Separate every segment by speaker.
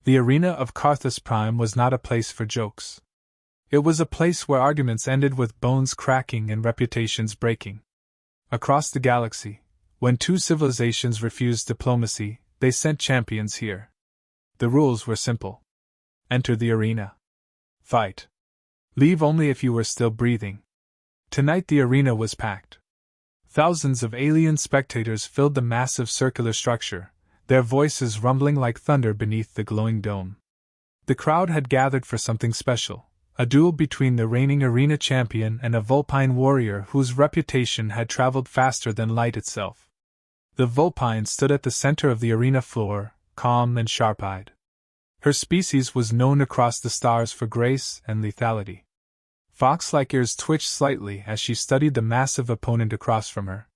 Speaker 1: The arena of Carthus Prime was not a place for jokes. It was a place where arguments ended with bones cracking and reputations breaking. Across the galaxy, when two civilizations refused diplomacy, they sent champions here. The rules were simple. Enter the arena. Fight. Leave only if you were still breathing. Tonight the arena was packed. Thousands of alien spectators filled the massive circular structure, their voices rumbling like thunder beneath the glowing dome. The crowd had gathered for something special, a duel between the reigning arena champion and a Vulpine warrior whose reputation had traveled faster than light itself. The Vulpine stood at the center of the arena floor, calm and sharp-eyed. Her species was known across the stars for grace and lethality. Fox-like ears twitched slightly as she studied the massive opponent across from her.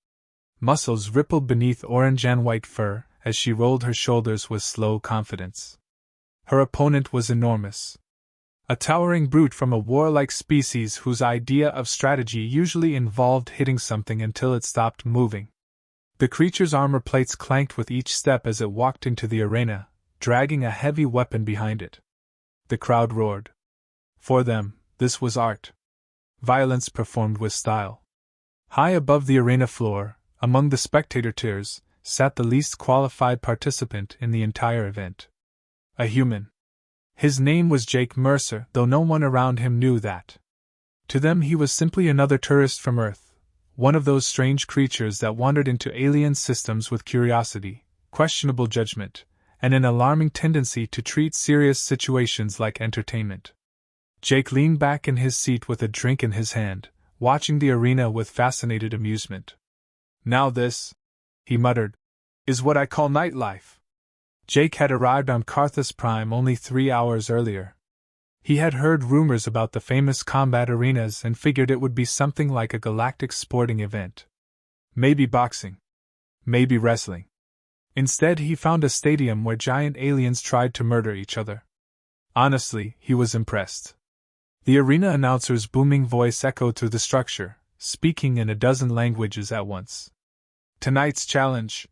Speaker 1: Muscles rippled beneath orange and white fur as she rolled her shoulders with slow confidence. Her opponent was enormous. A towering brute from a warlike species whose idea of strategy usually involved hitting something until it stopped moving. The creature's armor plates clanked with each step as it walked into the arena, dragging a heavy weapon behind it. The crowd roared. For them, this was art. Violence performed with style. High above the arena floor, among the spectator tiers, sat the least qualified participant in the entire event. A human. His name was Jake Mercer, though no one around him knew that. To them he was simply another tourist from Earth, one of those strange creatures that wandered into alien systems with curiosity, questionable judgment, and an alarming tendency to treat serious situations like entertainment. Jake leaned back in his seat with a drink in his hand, watching the arena with fascinated amusement. Now this, he muttered, is what I call nightlife. Jake had arrived on Carthus Prime only 3 hours earlier. He had heard rumors about the famous combat arenas and figured it would be something like a galactic sporting event. Maybe boxing. Maybe wrestling. Instead, he found a stadium where giant aliens tried to murder each other. Honestly, he was impressed. The arena announcer's booming voice echoed through the structure, speaking in a dozen languages at once. Tonight's challenge: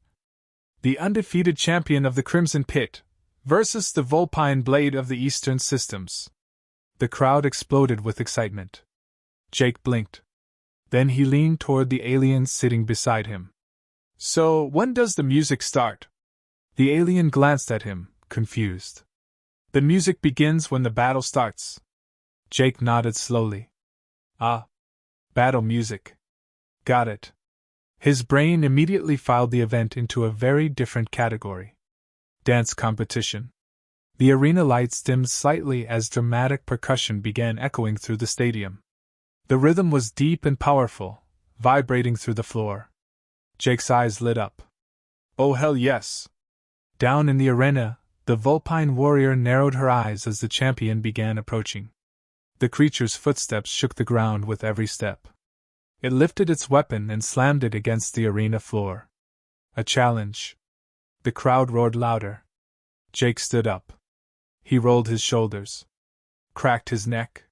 Speaker 1: the undefeated champion of the Crimson Pit versus the Vulpine Blade of the Eastern Systems. The crowd exploded with excitement. Jake blinked. Then he leaned toward the alien sitting beside him. So, when does the music start? The alien glanced at him, confused. The music begins when the battle starts. Jake nodded slowly. Ah. Battle music. Got it. His brain immediately filed the event into a very different category. Dance competition. The arena lights dimmed slightly as dramatic percussion began echoing through the stadium. The rhythm was deep and powerful, vibrating through the floor. Jake's eyes lit up. Oh hell yes! Down in the arena, the Vulpine warrior narrowed her eyes as the champion began approaching. The creature's footsteps shook the ground with every step. It lifted its weapon and slammed it against the arena floor. A challenge. The crowd roared louder. Jake stood up. He rolled his shoulders. Cracked his neck.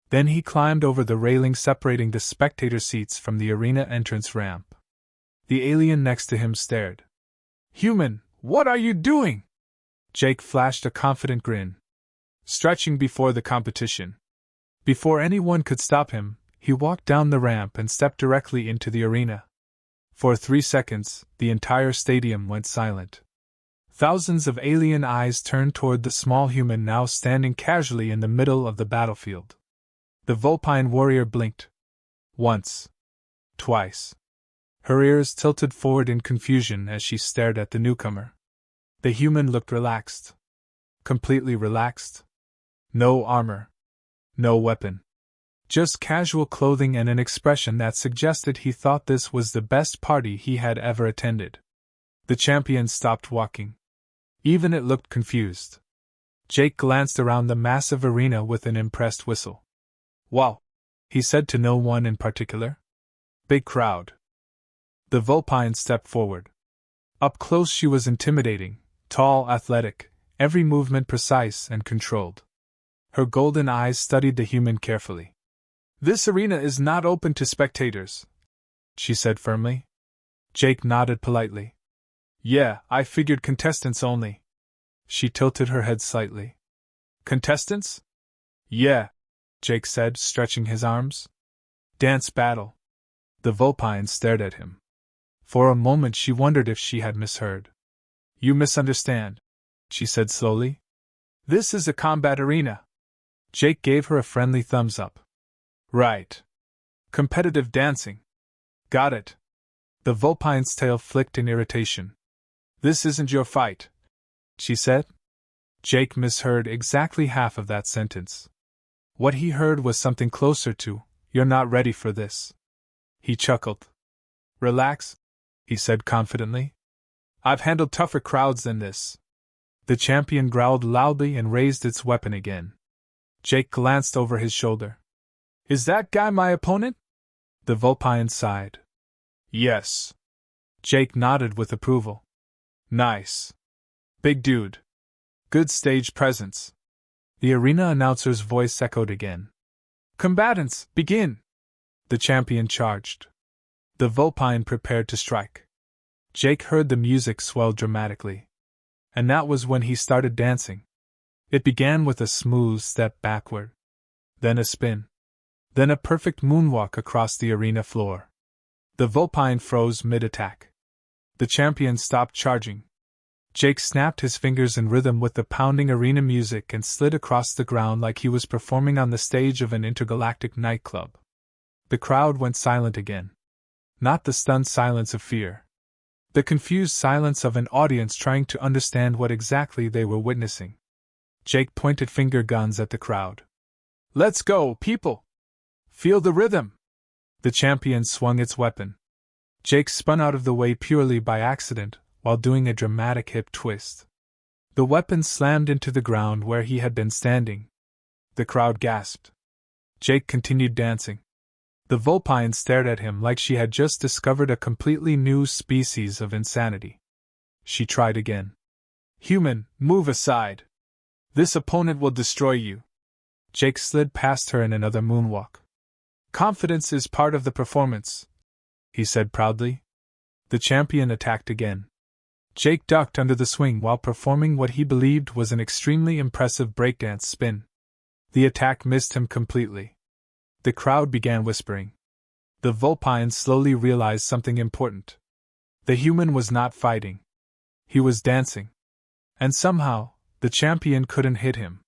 Speaker 1: Then he climbed over the railing separating the spectator seats from the arena entrance ramp. The alien next to him stared. Human, what are you doing? Jake flashed a confident grin. Stretching before the competition. Before anyone could stop him, he walked down the ramp and stepped directly into the arena. For 3 seconds, the entire stadium went silent. Thousands of alien eyes turned toward the small human now standing casually in the middle of the battlefield. The Vulpine warrior blinked. Once. Twice. Her ears tilted forward in confusion as she stared at the newcomer. The human looked relaxed. Completely relaxed. No armor. No weapon. Just casual clothing and an expression that suggested he thought this was the best party he had ever attended. The champion stopped walking. Even it looked confused. Jake glanced around the massive arena with an impressed whistle. Wow, he said to no one in particular. Big crowd. The Vulpine stepped forward. Up close she was intimidating, tall, athletic, every movement precise and controlled. Her golden eyes studied the human carefully. This arena is not open to spectators, she said firmly. Jake nodded politely. Yeah, I figured contestants only. She tilted her head slightly. Contestants? Yeah, Jake said, stretching his arms. Dance battle. The Vulpine stared at him. For a moment she wondered if she had misheard. You misunderstand, she said slowly. This is a combat arena. Jake gave her a friendly thumbs up. Right. Competitive dancing. Got it. The Vulpine's tail flicked in irritation. This isn't your fight, she said. Jake misheard exactly half of that sentence. What he heard was something closer to, "You're not ready for this." He chuckled. Relax, he said confidently. I've handled tougher crowds than this. The champion growled loudly and raised its weapon again. Jake glanced over his shoulder. Is that guy my opponent? The Vulpine sighed. Yes. Jake nodded with approval. Nice. Big dude. Good stage presence. The arena announcer's voice echoed again. Combatants, begin! The champion charged. The Vulpine prepared to strike. Jake heard the music swell dramatically. And that was when he started dancing. It began with a smooth step backward. Then a spin. Then a perfect moonwalk across the arena floor. The Vulpine froze mid-attack. The champion stopped charging. Jake snapped his fingers in rhythm with the pounding arena music and slid across the ground like he was performing on the stage of an intergalactic nightclub. The crowd went silent again. Not the stunned silence of fear. The confused silence of an audience trying to understand what exactly they were witnessing. Jake pointed finger guns at the crowd. Let's go, people! Feel the rhythm! The champion swung its weapon. Jake spun out of the way purely by accident, while doing a dramatic hip twist. The weapon slammed into the ground where he had been standing. The crowd gasped. Jake continued dancing. The Vulpine stared at him like she had just discovered a completely new species of insanity. She tried again. Human, move aside. This opponent will destroy you. Jake slid past her in another moonwalk. Confidence is part of the performance, he said proudly. The champion attacked again. Jake ducked under the swing while performing what he believed was an extremely impressive breakdance spin. The attack missed him completely. The crowd began whispering. The Vulpine slowly realized something important. The human was not fighting. He was dancing. And somehow, the champion couldn't hit him.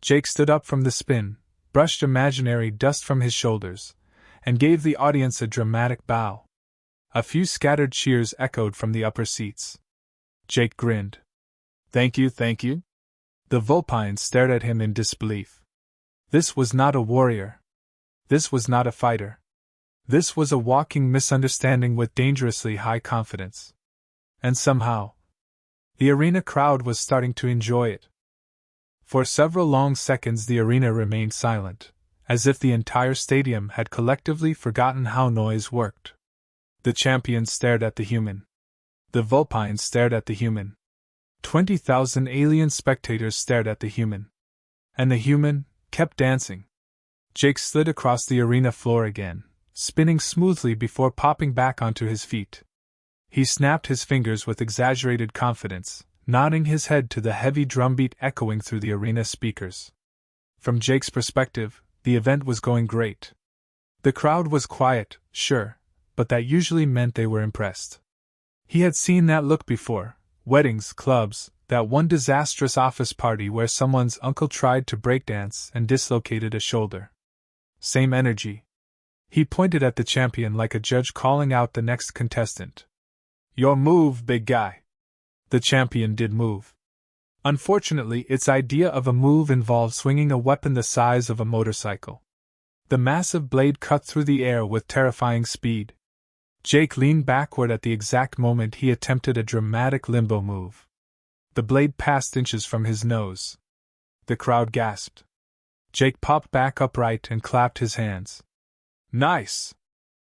Speaker 1: Jake stood up from the spin, brushed imaginary dust from his shoulders, and gave the audience a dramatic bow. A few scattered cheers echoed from the upper seats. Jake grinned. Thank you, thank you. The Vulpine stared at him in disbelief. This was not a warrior. This was not a fighter. This was a walking misunderstanding with dangerously high confidence. And somehow, the arena crowd was starting to enjoy it. For several long seconds the arena remained silent, as if the entire stadium had collectively forgotten how noise worked. The champion stared at the human. The Vulpine stared at the human. 20,000 alien spectators stared at the human. And the human kept dancing. Jake slid across the arena floor again, spinning smoothly before popping back onto his feet. He snapped his fingers with exaggerated confidence, nodding his head to the heavy drumbeat echoing through the arena speakers. From Jake's perspective, the event was going great. The crowd was quiet, sure, but that usually meant they were impressed. He had seen that look before: weddings, clubs, that one disastrous office party where someone's uncle tried to breakdance and dislocated a shoulder. Same energy. He pointed at the champion like a judge calling out the next contestant. Your move, big guy. The champion did move. Unfortunately, its idea of a move involved swinging a weapon the size of a motorcycle. The massive blade cut through the air with terrifying speed. Jake leaned backward at the exact moment he attempted a dramatic limbo move. The blade passed inches from his nose. The crowd gasped. Jake popped back upright and clapped his hands. Nice!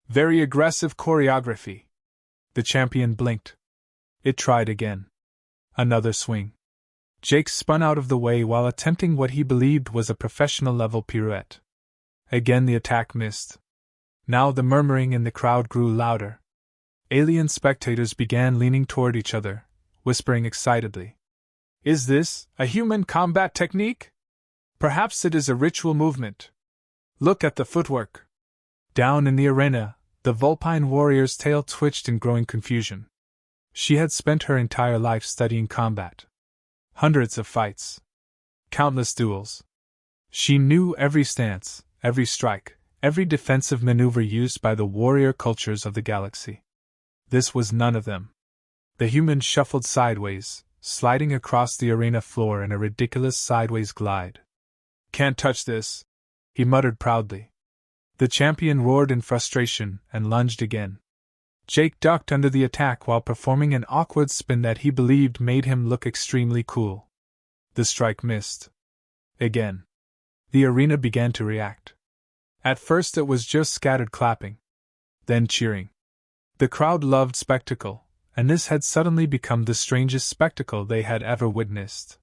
Speaker 1: Very aggressive choreography. The champion blinked. It tried again. Another swing. Jake spun out of the way while attempting what he believed was a professional-level pirouette. Again the attack missed. Now the murmuring in the crowd grew louder. Alien spectators began leaning toward each other, whispering excitedly. Is this a human combat technique? Perhaps it is a ritual movement. Look at the footwork. Down in the arena, the Vulpine warrior's tail twitched in growing confusion. She had spent her entire life studying combat. Hundreds of fights. Countless duels. She knew every stance, every strike, every defensive maneuver used by the warrior cultures of the galaxy. This was none of them. The human shuffled sideways, sliding across the arena floor in a ridiculous sideways glide. Can't touch this, he muttered proudly. The champion roared in frustration and lunged again. Jake ducked under the attack while performing an awkward spin that he believed made him look extremely cool. The strike missed. Again. The arena began to react. At first it was just scattered clapping. Then cheering. The crowd loved spectacle, and this had suddenly become the strangest spectacle they had ever witnessed.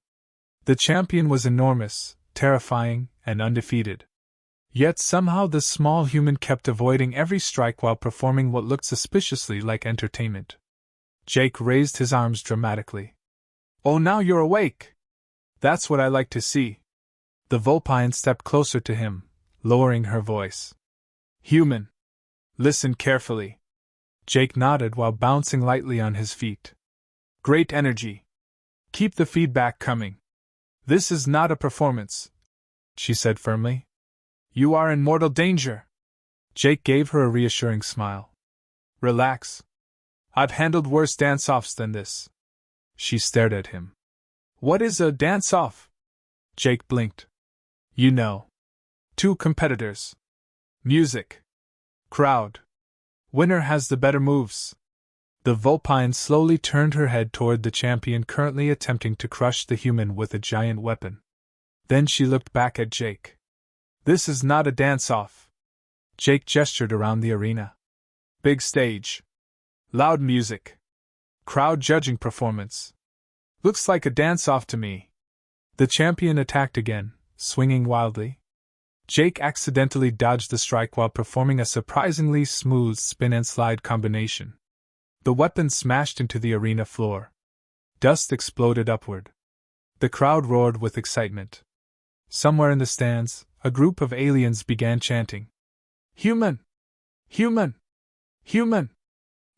Speaker 1: The champion was enormous, terrifying, and undefeated. Yet somehow the small human kept avoiding every strike while performing what looked suspiciously like entertainment. Jake raised his arms dramatically. "Oh, now you're awake! That's what I like to see." The Vulpine stepped closer to him, lowering her voice. "Human! Listen carefully." Jake nodded while bouncing lightly on his feet. "Great energy. Keep the feedback coming. This is not a performance," she said firmly. "You are in mortal danger." Jake gave her a reassuring smile. "Relax. I've handled worse dance-offs than this." She stared at him. "What is a dance-off?" Jake blinked. "You know. Two competitors. Music. Crowd. Winner has the better moves." The Vulpine slowly turned her head toward the champion currently attempting to crush the human with a giant weapon. Then she looked back at Jake. "This is not a dance-off." Jake gestured around the arena. "Big stage. Loud music. Crowd judging performance. Looks like a dance-off to me." The champion attacked again, swinging wildly. Jake accidentally dodged the strike while performing a surprisingly smooth spin and slide combination. The weapon smashed into the arena floor. Dust exploded upward. The crowd roared with excitement. Somewhere in the stands, a group of aliens began chanting, "Human! Human! Human!"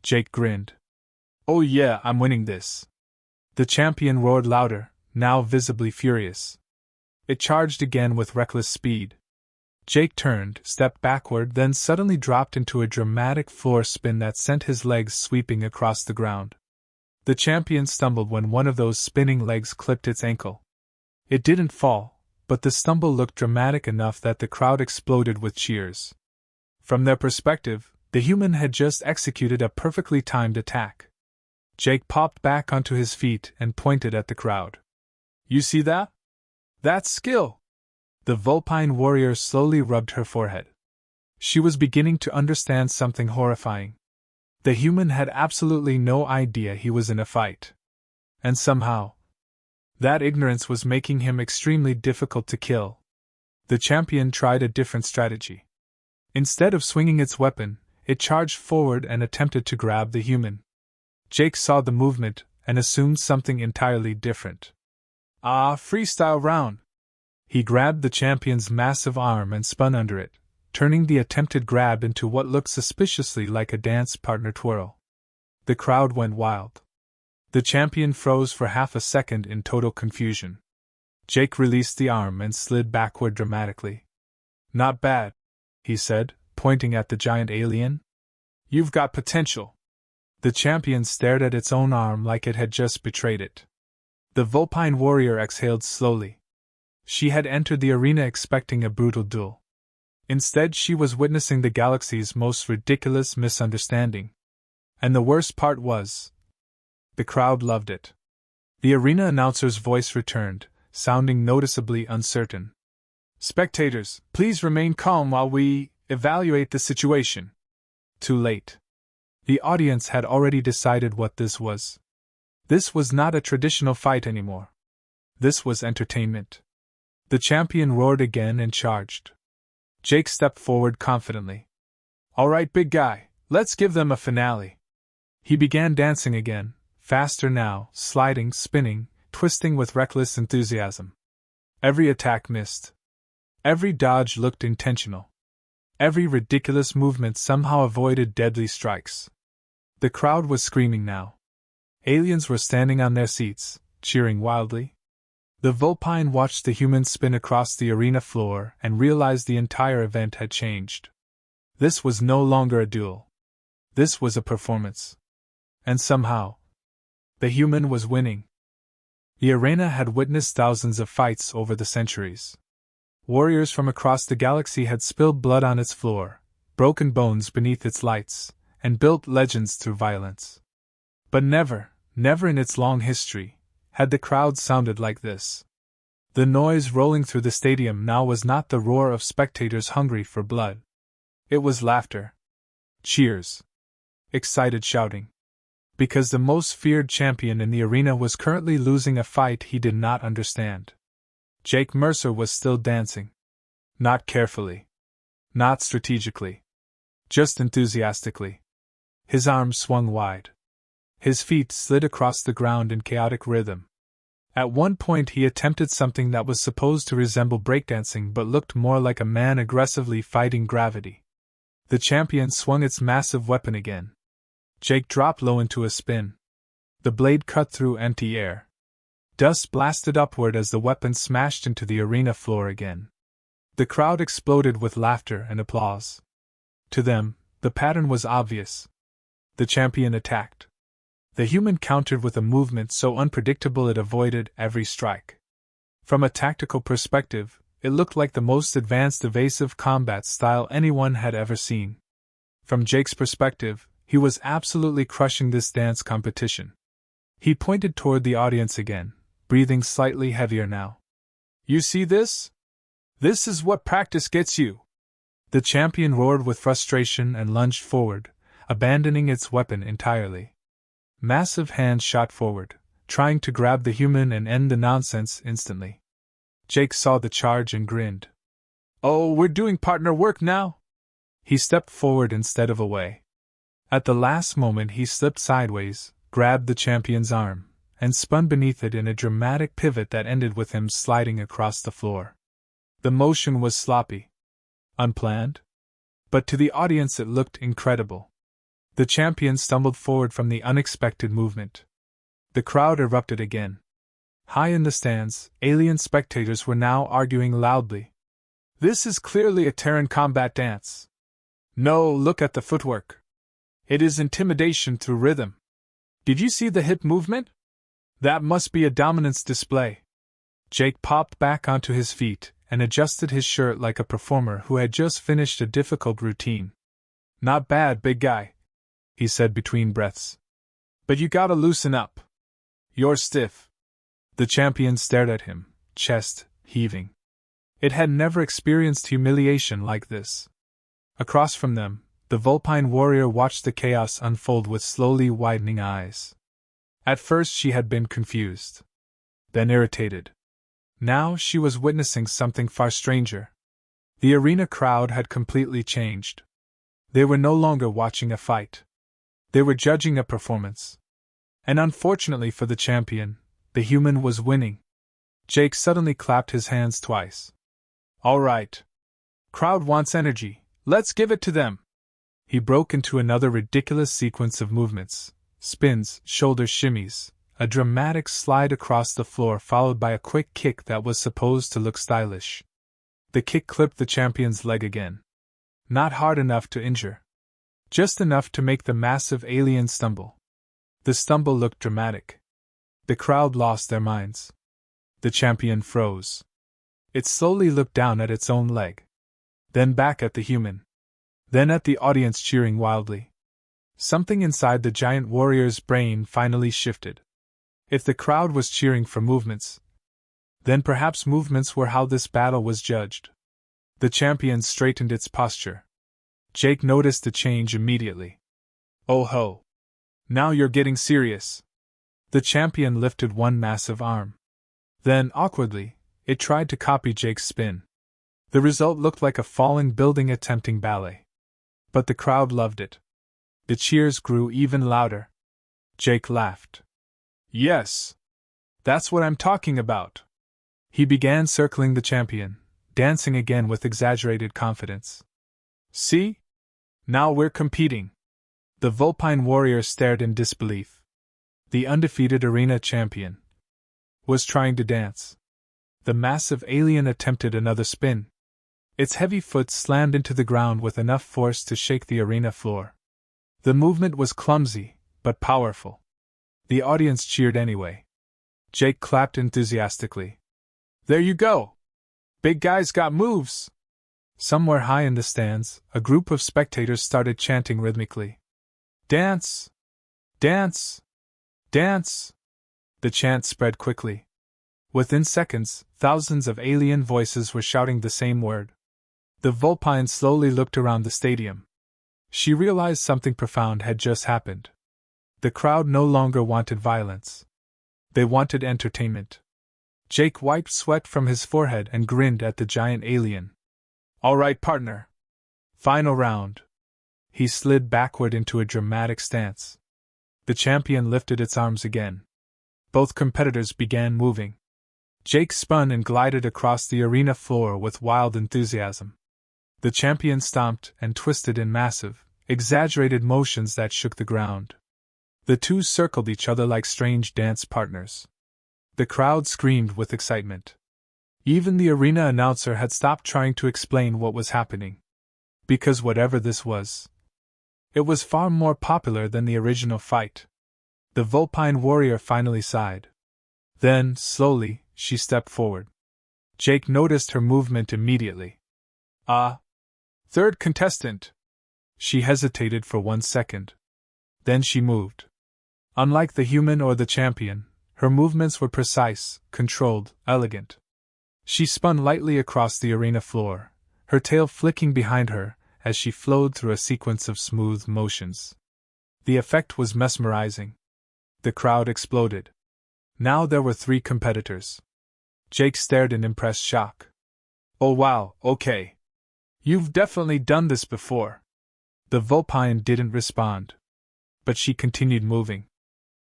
Speaker 1: Jake grinned. "Oh yeah, I'm winning this." The champion roared louder, now visibly furious. It charged again with reckless speed. Jake turned, stepped backward, then suddenly dropped into a dramatic floor spin that sent his legs sweeping across the ground. The champion stumbled when one of those spinning legs clipped its ankle. It didn't fall, but the stumble looked dramatic enough that the crowd exploded with cheers. From their perspective, the human had just executed a perfectly timed attack. Jake popped back onto his feet and pointed at the crowd. "You see that? That's skill!" The Vulpine warrior slowly rubbed her forehead. She was beginning to understand something horrifying. The human had absolutely no idea he was in a fight. And somehow, that ignorance was making him extremely difficult to kill. The champion tried a different strategy. Instead of swinging its weapon, it charged forward and attempted to grab the human. Jake saw the movement and assumed something entirely different. "Ah, freestyle round!" He grabbed the champion's massive arm and spun under it, turning the attempted grab into what looked suspiciously like a dance partner twirl. The crowd went wild. The champion froze for half a second in total confusion. Jake released the arm and slid backward dramatically. "Not bad," he said, pointing at the giant alien. "You've got potential." The champion stared at its own arm like it had just betrayed it. The Vulpine warrior exhaled slowly. She had entered the arena expecting a brutal duel. Instead, she was witnessing the galaxy's most ridiculous misunderstanding. And the worst part was, the crowd loved it. The arena announcer's voice returned, sounding noticeably uncertain. "Spectators, please remain calm while we evaluate the situation." Too late. The audience had already decided what this was. This was not a traditional fight anymore. This was entertainment. The champion roared again and charged. Jake stepped forward confidently. "All right, big guy, let's give them a finale." He began dancing again, faster now, sliding, spinning, twisting with reckless enthusiasm. Every attack missed. Every dodge looked intentional. Every ridiculous movement somehow avoided deadly strikes. The crowd was screaming now. Aliens were standing on their seats, cheering wildly. The Vulpine watched the humans spin across the arena floor and realized the entire event had changed. This was no longer a duel. This was a performance. And somehow, the human was winning. The arena had witnessed thousands of fights over the centuries. Warriors from across the galaxy had spilled blood on its floor, broken bones beneath its lights, and built legends through violence. But never in its long history, had the crowd sounded like this. The noise rolling through the stadium now was not the roar of spectators hungry for blood. It was laughter. Cheers. Excited shouting. Because the most feared champion in the arena was currently losing a fight he did not understand. Jake Mercer was still dancing. Not carefully. Not strategically. Just enthusiastically. His arms swung wide. His feet slid across the ground in chaotic rhythm. At one point he attempted something that was supposed to resemble breakdancing but looked more like a man aggressively fighting gravity. The champion swung its massive weapon again. Jake dropped low into a spin. The blade cut through empty air. Dust blasted upward as the weapon smashed into the arena floor again. The crowd exploded with laughter and applause. To them, the pattern was obvious. The champion attacked. The human countered with a movement so unpredictable it avoided every strike. From a tactical perspective, it looked like the most advanced evasive combat style anyone had ever seen. From Jake's perspective, he was absolutely crushing this dance competition. He pointed toward the audience again, breathing slightly heavier now. "You see this? This is what practice gets you." The champion roared with frustration and lunged forward, abandoning its weapon entirely. Massive hands shot forward, trying to grab the human and end the nonsense instantly. Jake saw the charge and grinned. "Oh, we're doing partner work now?" He stepped forward instead of away. At the last moment he slipped sideways, grabbed the champion's arm, and spun beneath it in a dramatic pivot that ended with him sliding across the floor. The motion was sloppy. Unplanned? But to the audience it looked incredible. The champion stumbled forward from the unexpected movement. The crowd erupted again. High in the stands, alien spectators were now arguing loudly. "This is clearly a Terran combat dance. No, look at the footwork. It is intimidation through rhythm. Did you see the hip movement? That must be a dominance display." Jake popped back onto his feet and adjusted his shirt like a performer who had just finished a difficult routine. "Not bad, big guy," he said between breaths. "But you gotta loosen up. You're stiff." The champion stared at him, chest heaving. It had never experienced humiliation like this. Across from them, the Vulpine warrior watched the chaos unfold with slowly widening eyes. At first she had been confused. Then irritated. Now she was witnessing something far stranger. The arena crowd had completely changed. They were no longer watching a fight. They were judging a performance. And unfortunately for the champion, the human was winning. Jake suddenly clapped his hands twice. "All right. Crowd wants energy. Let's give it to them." He broke into another ridiculous sequence of movements, spins, shoulder shimmies, a dramatic slide across the floor followed by a quick kick that was supposed to look stylish. The kick clipped the champion's leg again. Not hard enough to injure. Just enough to make the massive alien stumble. The stumble looked dramatic. The crowd lost their minds. The champion froze. It slowly looked down at its own leg. Then back at the human. Then at the audience cheering wildly. Something inside the giant warrior's brain finally shifted. If the crowd was cheering for movements, then perhaps movements were how this battle was judged. The champion straightened its posture. Jake noticed the change immediately. "Oh ho! Now you're getting serious." The champion lifted one massive arm. Then, awkwardly, it tried to copy Jake's spin. The result looked like a falling building attempting ballet. But the crowd loved it. The cheers grew even louder. Jake laughed. "Yes. That's what I'm talking about. He began circling the champion, dancing again with exaggerated confidence. See? Now we're competing. The Vulpine warrior stared in disbelief. The undefeated arena champion was trying to dance. The massive alien attempted another spin. Its heavy foot slammed into the ground with enough force to shake the arena floor. The movement was clumsy, but powerful. The audience cheered anyway. Jake clapped enthusiastically. There you go! Big guy's got moves! Somewhere high in the stands, a group of spectators started chanting rhythmically. Dance! Dance! Dance! The chant spread quickly. Within seconds, thousands of alien voices were shouting the same word. The Vulpine slowly looked around the stadium. She realized something profound had just happened. The crowd no longer wanted violence. They wanted entertainment. Jake wiped sweat from his forehead and grinned at the giant alien. All right, partner. Final round. He slid backward into a dramatic stance. The champion lifted its arms again. Both competitors began moving. Jake spun and glided across the arena floor with wild enthusiasm. The champion stomped and twisted in massive, exaggerated motions that shook the ground. The two circled each other like strange dance partners. The crowd screamed with excitement. Even the arena announcer had stopped trying to explain what was happening. Because whatever this was, it was far more popular than the original fight. The Vulpine warrior finally sighed. Then, slowly, she stepped forward. Jake noticed her movement immediately. Third contestant. She hesitated for 1 second. Then she moved. Unlike the human or the champion, her movements were precise, controlled, elegant. She spun lightly across the arena floor, her tail flicking behind her as she flowed through a sequence of smooth motions. The effect was mesmerizing. The crowd exploded. Now there were 3 competitors. Jake stared in impressed shock. Oh wow, okay. You've definitely done this before. The Vulpine didn't respond. But she continued moving.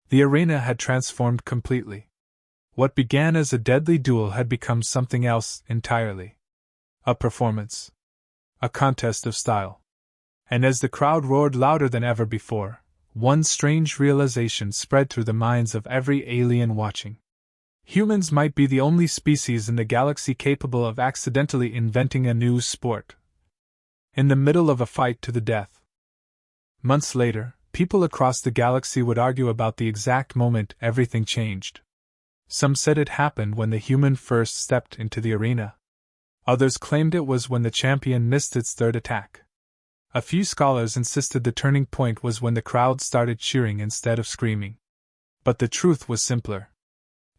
Speaker 1: The arena had transformed completely. What began as a deadly duel had become something else entirely. A performance. A contest of style. And as the crowd roared louder than ever before, one strange realization spread through the minds of every alien watching. Humans might be the only species in the galaxy capable of accidentally inventing a new sport. In the middle of a fight to the death. Months later, people across the galaxy would argue about the exact moment everything changed. Some said it happened when the human first stepped into the arena. Others claimed it was when the champion missed its third attack. A few scholars insisted the turning point was when the crowd started cheering instead of screaming. But the truth was simpler.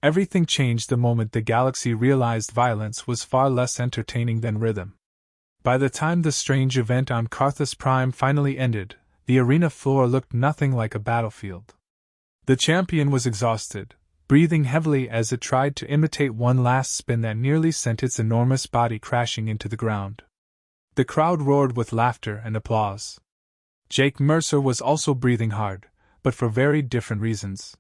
Speaker 1: Everything changed the moment the galaxy realized violence was far less entertaining than rhythm. By the time the strange event on Carthus Prime finally ended, the arena floor looked nothing like a battlefield. The champion was exhausted, breathing heavily as it tried to imitate one last spin that nearly sent its enormous body crashing into the ground. The crowd roared with laughter and applause. Jake Mercer was also breathing hard, but for very different reasons.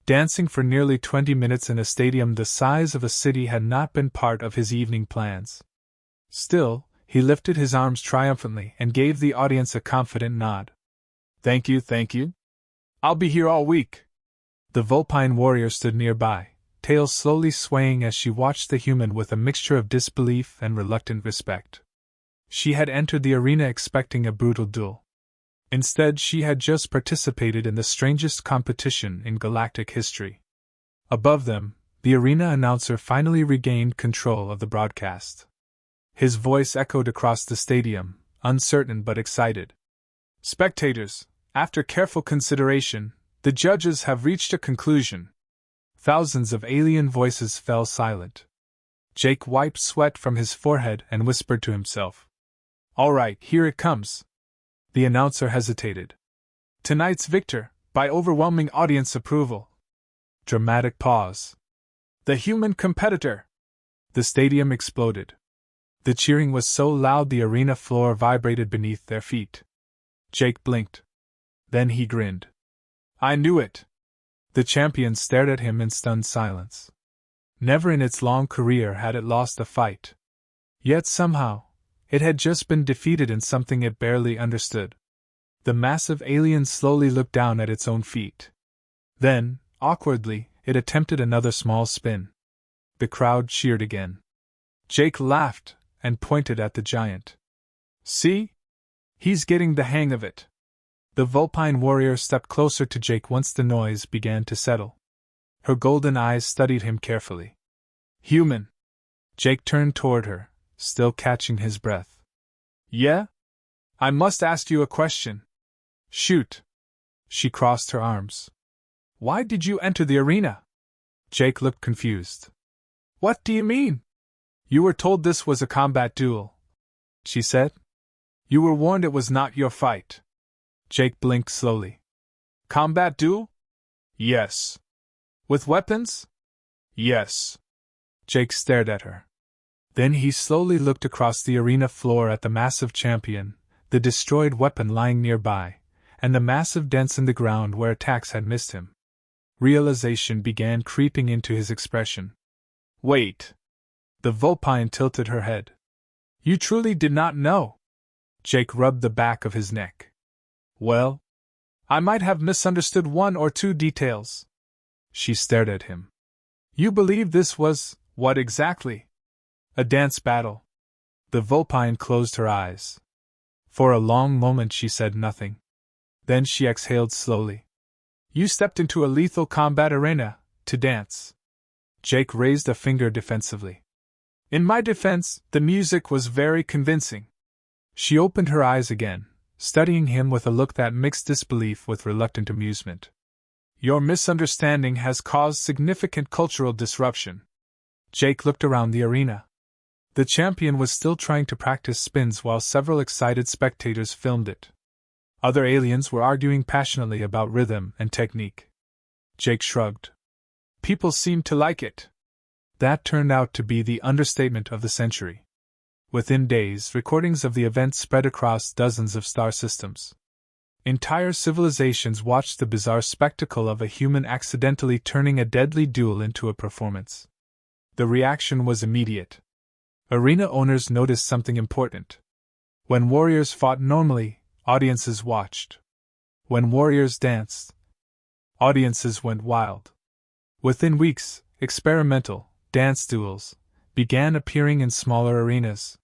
Speaker 1: Dancing for nearly 20 minutes in a stadium the size of a city had not been part of his evening plans. Still, he lifted his arms triumphantly and gave the audience a confident nod. Thank you, thank you. I'll be here all week. The Vulpine warrior stood nearby, tail slowly swaying as she watched the human with a mixture of disbelief and reluctant respect. She had entered the arena expecting a brutal duel. Instead, she had just participated in the strangest competition in galactic history. Above them, the arena announcer finally regained control of the broadcast. His voice echoed across the stadium, uncertain but excited. Spectators, after careful consideration, the judges have reached a conclusion. Thousands of alien voices fell silent. Jake wiped sweat from his forehead and whispered to himself. All right, here it comes. The announcer hesitated. Tonight's victor, by overwhelming audience approval. Dramatic pause. The human competitor. The stadium exploded. The cheering was so loud the arena floor vibrated beneath their feet. Jake blinked. Then he grinned. I knew it. The champion stared at him in stunned silence. Never in its long career had it lost a fight. Yet somehow, it had just been defeated in something it barely understood. The massive alien slowly looked down at its own feet. Then, awkwardly, it attempted another small spin. The crowd cheered again. Jake laughed and pointed at the giant. See? He's getting the hang of it. The Vulpine warrior stepped closer to Jake once the noise began to settle. Her golden eyes studied him carefully. Human. Jake turned toward her, still catching his breath. Yeah? I must ask you a question. Shoot. She crossed her arms. Why did you enter the arena? Jake looked confused. What do you mean? You were told this was a combat duel, she said. You were warned it was not your fight. Jake blinked slowly. Combat duel? Yes. With weapons? Yes. Jake stared at her. Then he slowly looked across the arena floor at the massive champion, the destroyed weapon lying nearby, and the massive dents in the ground where attacks had missed him. Realization began creeping into his expression. Wait. The Vulpine tilted her head. You truly did not know? Jake rubbed the back of his neck. Well, I might have misunderstood one or two details. She stared at him. You believe this was, what exactly? A dance battle. The Vulpine closed her eyes. For a long moment she said nothing. Then she exhaled slowly. You stepped into a lethal combat arena, to dance. Jake raised a finger defensively. In my defense, the music was very convincing. She opened her eyes again, studying him with a look that mixed disbelief with reluctant amusement. Your misunderstanding has caused significant cultural disruption. Jake looked around the arena. The champion was still trying to practice spins while several excited spectators filmed it. Other aliens were arguing passionately about rhythm and technique. Jake shrugged. People seemed to like it. That turned out to be the understatement of the century. Within days, recordings of the event spread across dozens of star systems. Entire civilizations watched the bizarre spectacle of a human accidentally turning a deadly duel into a performance. The reaction was immediate. Arena owners noticed something important. When warriors fought normally, audiences watched. When warriors danced, audiences went wild. Within weeks, experimental dance duels began appearing in smaller arenas.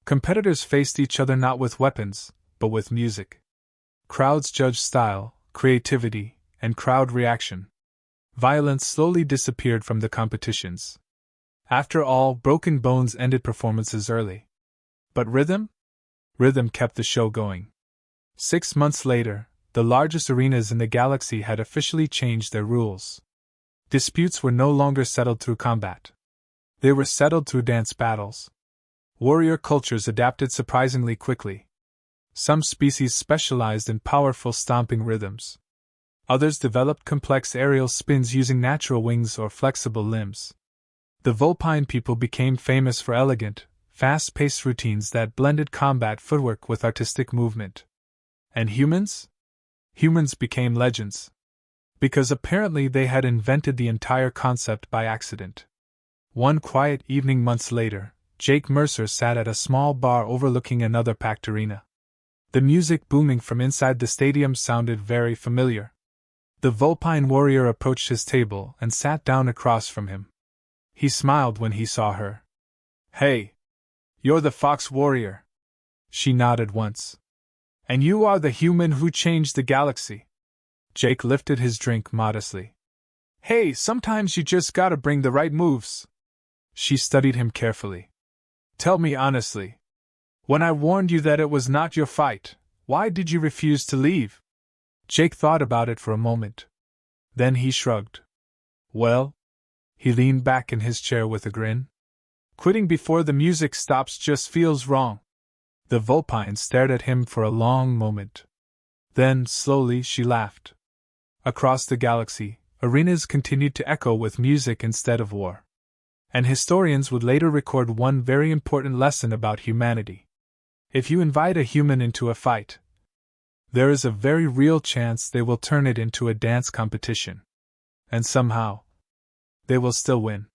Speaker 1: Competitors faced each other not with weapons, but with music. Crowds judged style, creativity, and crowd reaction. Violence slowly disappeared from the competitions. After all, broken bones ended performances early. But rhythm? Rhythm kept the show going. 6 months later, the largest arenas in the galaxy had officially changed their rules. Disputes were no longer settled through combat. They were settled through dance battles. Warrior cultures adapted surprisingly quickly. Some species specialized in powerful stomping rhythms. Others developed complex aerial spins using natural wings or flexible limbs. The Vulpine people became famous for elegant, fast-paced routines that blended combat footwork with artistic movement. And humans? Humans became legends. Because apparently they had invented the entire concept by accident. One quiet evening months later, Jake Mercer sat at a small bar overlooking another packed arena. The music booming from inside the stadium sounded very familiar. The Vulpine warrior approached his table and sat down across from him. He smiled when he saw her. Hey! You're the Fox warrior. She nodded once. And you are the human who changed the galaxy. Jake lifted his drink modestly. Hey, sometimes you just gotta bring the right moves. She studied him carefully. Tell me honestly. When I warned you that it was not your fight, why did you refuse to leave? Jake thought about it for a moment. Then he shrugged. Well? He leaned back in his chair with a grin. Quitting before the music stops just feels wrong. The Vulpine stared at him for a long moment. Then, slowly, she laughed. Across the galaxy, arenas continued to echo with music instead of war. And historians would later record one very important lesson about humanity. If you invite a human into a fight, there is a very real chance they will turn it into a dance competition. And somehow, they will still win.